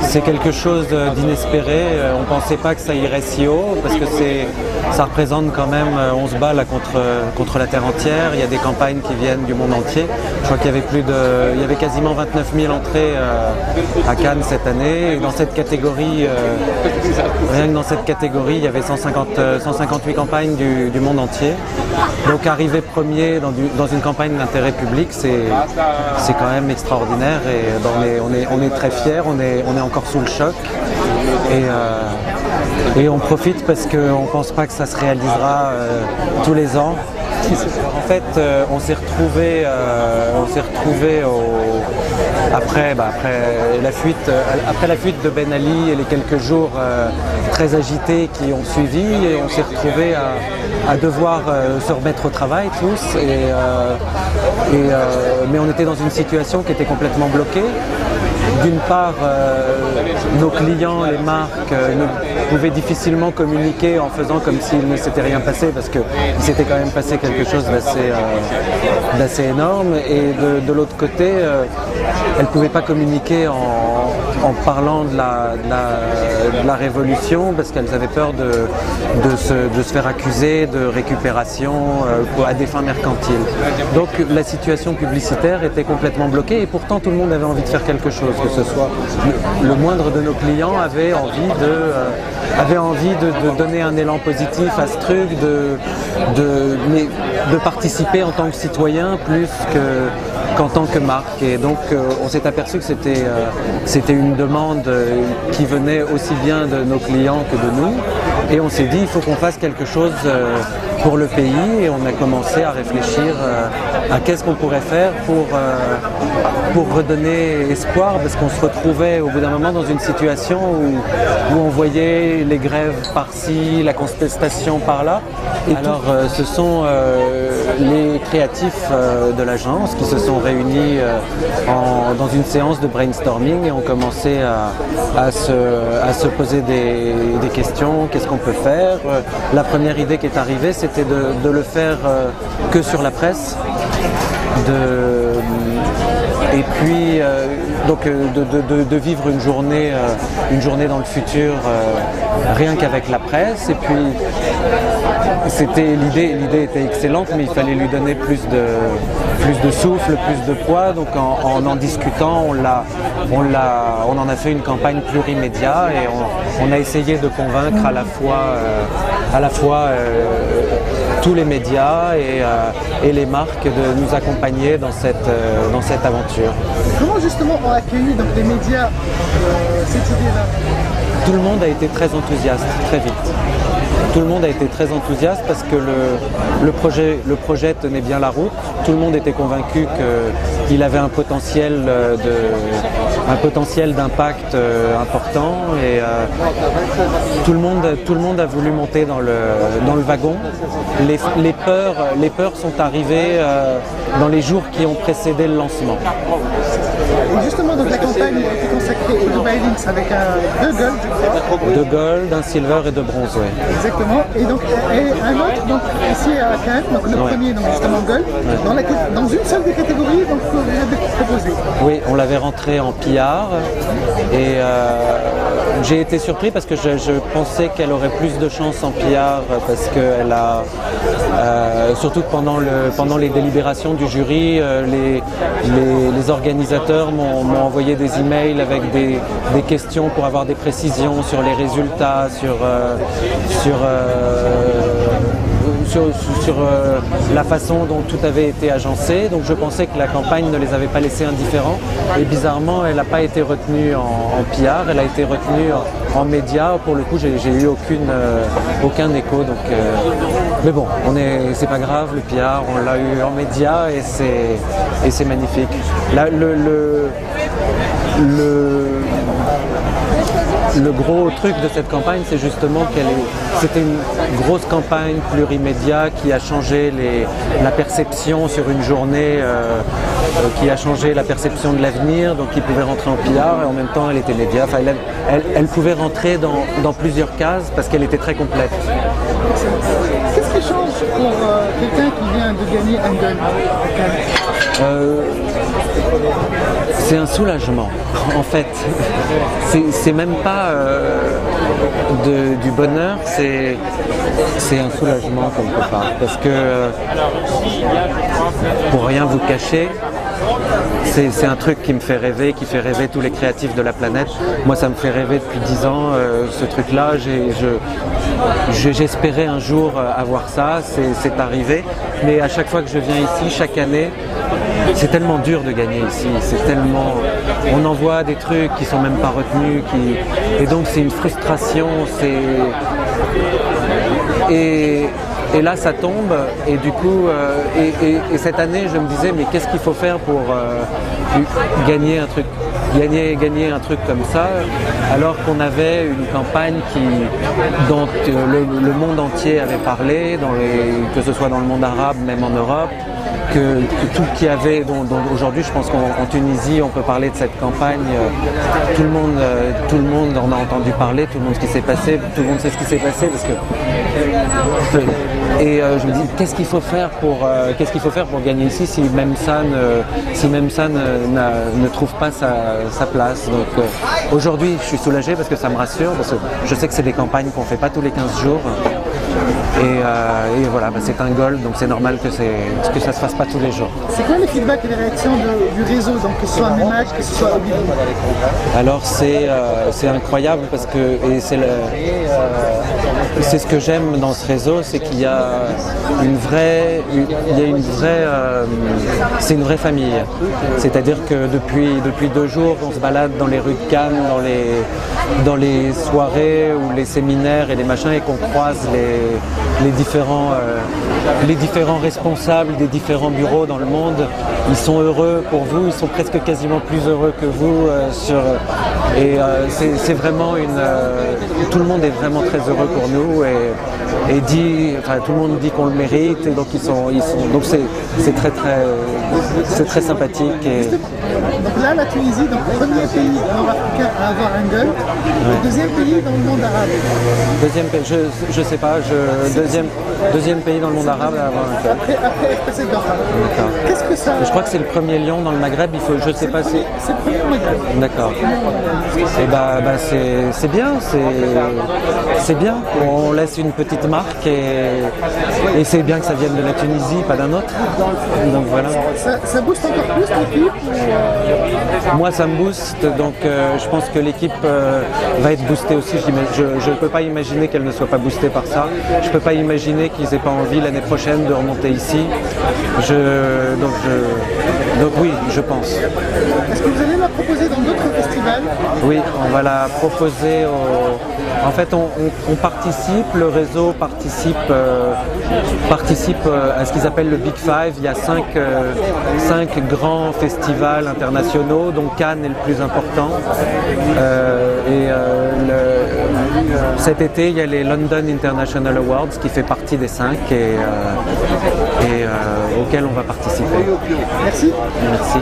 c'est quelque chose d'inespéré. On ne pensait pas que ça irait si haut parce que ça représente quand même, on se bat là contre la terre entière. Il y a des campagnes qui viennent du monde entier. Je crois qu'il y avait il y avait quasiment 29 000 entrées à Cannes cette année. Et dans cette catégorie, rien que dans cette catégorie, il y avait 158 campagnes du monde entier. Donc arriver premier dans une campagne d'intérêt public, c'est quand même extraordinaire et on est très fiers, on est encore sous le choc et on profite parce qu'on ne pense pas que ça se réalisera tous les ans. En fait, on s'est retrouvés après la fuite de Ben Ali et les quelques jours très agités qui ont suivi, et on s'est retrouvés à devoir se remettre au travail tous, mais on était dans une situation qui était complètement bloquée. D'une part, nos clients, les marques, ne pouvaient difficilement communiquer en faisant comme s'il ne s'était rien passé, parce qu'il s'était quand même passé quelque chose d'assez énorme. Et de l'autre côté, elles ne pouvaient pas communiquer en parlant de la révolution, parce qu'elles avaient peur de se faire accuser de récupération à des fins mercantiles. Donc la situation publicitaire était complètement bloquée, et pourtant tout le monde avait envie de faire quelque chose, que ce soit le moindre de nos clients avait envie de donner un élan positif à ce truc, de participer en tant que citoyen plus qu'en tant que marque. Et donc on s'est aperçu que c'était une demande qui venait aussi bien de nos clients que de nous, et on s'est dit il faut qu'on fasse quelque chose pour le pays, et on a commencé à réfléchir à qu'est-ce qu'on pourrait faire pour redonner espoir, parce qu'on se retrouvait au bout d'un moment dans une situation où on voyait les grèves par-ci, la contestation par-là. Et alors ce sont les créatifs de l'agence qui se sont réunis dans une séance de brainstorming et ont commencé à se poser des questions. Qu'est-ce qu'on peut faire? La première idée qui est arrivée, c'était de le faire que sur la presse, et puis de vivre une journée dans le futur rien qu'avec la presse. Et puis l'idée était excellente, mais il fallait lui donner plus de souffle, plus de poids. Donc en discutant, on en a fait une campagne plurimédia, et on a essayé de convaincre à la fois tous les médias et les marques de nous accompagner dans cette aventure. Comment justement ont accueilli donc, les médias cette idée-là? Tout le monde a été très enthousiaste, très vite. Tout le monde a été très enthousiaste parce que le projet tenait bien la route. Tout le monde était convaincu qu'il avait un potentiel d'impact important, et tout le monde a voulu monter dans le wagon. Les peurs sont arrivées dans les jours qui ont précédé le lancement. Et justement, donc, la campagne a été consacrée au Dubai Links avec deux golds, je crois. Deux golds, un silver et deux bronzes, oui. Exactement. Et donc un autre, donc ici à Cannes, donc le premier, donc justement gold, dans une seule des catégories, donc vous avez proposé. Oui, on l'avait rentré en PR, et j'ai été surpris parce que je pensais qu'elle aurait plus de chance en PR, parce qu'elle a, surtout que pendant les délibérations du jury, les organisateurs m'ont envoyé des emails avec des questions pour avoir des précisions sur les résultats, sur la façon dont tout avait été agencé. Donc je pensais que la campagne ne les avait pas laissés indifférents, et bizarrement elle n'a pas été retenue en PR, elle a été retenue en médias. Pour le coup j'ai eu aucun écho, donc mais bon, c'est pas grave, le PR on l'a eu en médias, et c'est magnifique. Là, le gros truc de cette campagne, c'est justement c'était une grosse campagne plurimédia qui a changé la perception sur une journée, qui a changé la perception de l'avenir, donc qui pouvait rentrer en PR, et en même temps elle était média. Enfin, elle pouvait rentrer dans plusieurs cases parce qu'elle était très complète. Qu'est-ce que ça change pour quelqu'un qui vient de gagner un gun à Cannes? C'est un soulagement, en fait. C'est même pas du bonheur, c'est un soulagement quelque part. Parce que, pour rien vous cacher, c'est un truc qui me fait rêver, qui fait rêver tous les créatifs de la planète. Moi, ça me fait rêver depuis 10 ans, ce truc-là. J'espérais un jour avoir ça, c'est arrivé. Mais à chaque fois que je viens ici, chaque année, c'est tellement dur de gagner ici, c'est tellement... On envoie des trucs qui sont même pas retenus, et donc c'est une frustration, Et là ça tombe, et du coup, et cette année je me disais, mais qu'est-ce qu'il faut faire pour gagner un truc comme ça, alors qu'on avait une campagne dont le monde entier avait parlé, que ce soit dans le monde arabe, même en Europe, que tout qu'il y avait, dont aujourd'hui je pense qu'en Tunisie on peut parler de cette campagne, tout le monde en a entendu parler, tout le monde ce qui s'est passé, tout le monde sait ce qui s'est passé, parce que je me dis qu'est-ce qu'il faut faire pour gagner ici si même ça ne trouve pas sa place. Donc aujourd'hui je suis soulagé parce que ça me rassure, parce que je sais que c'est des campagnes qu'on ne fait pas tous les 15 jours. Et voilà, c'est un goal, donc c'est normal que ça se fasse pas tous les jours. C'est quoi les feedbacks et les réactions du réseau, donc que ce soit Mémage, que ce soit Obi? Alors c'est incroyable parce que c'est ce que j'aime dans ce réseau, c'est qu'il y a c'est une vraie famille. C'est-à-dire que depuis 2 jours, on se balade dans les rues de Cannes, dans les soirées ou les séminaires et les machins, et qu'on croise les différents responsables des différents bureaux dans le monde. Ils sont heureux pour vous, ils sont presque quasiment plus heureux que vous. C'est vraiment tout le monde est vraiment très heureux pour nous, et tout le monde dit qu'on le mérite, et donc donc c'est très sympathique. Donc là, la Tunisie, donc premier pays nord-africain à avoir un gun, le deuxième pays dans le monde arabe. Deuxième pays, je sais pas, deuxième pays dans le monde arabe à avoir un gun. Après FPC Doha. Qu'est-ce que ça... Je crois que c'est le premier lion dans le Maghreb, je sais pas si... C'est le premier Maghreb. D'accord. Et c'est bien, c'est bien. On laisse une petite marque, et c'est bien que ça vienne de la Tunisie, pas d'un autre. Donc voilà. Ça booste encore plus l'équipe? Moi ça me booste, donc je pense que l'équipe va être boostée aussi. Je ne peux pas imaginer qu'elle ne soit pas boostée par ça. Je ne peux pas imaginer qu'ils n'aient pas envie l'année prochaine de remonter ici. Donc oui, je pense. Est-ce que vous allez la proposer dans d'autres festivals? Oui, on va la proposer En fait, on participe, le réseau participe à ce qu'ils appellent le Big Five. Il y a 5 grands festivals internationaux, dont Cannes est le plus important. Cet été, il y a les London International Awards qui fait partie des 5 et auxquels on va participer. Merci. Merci.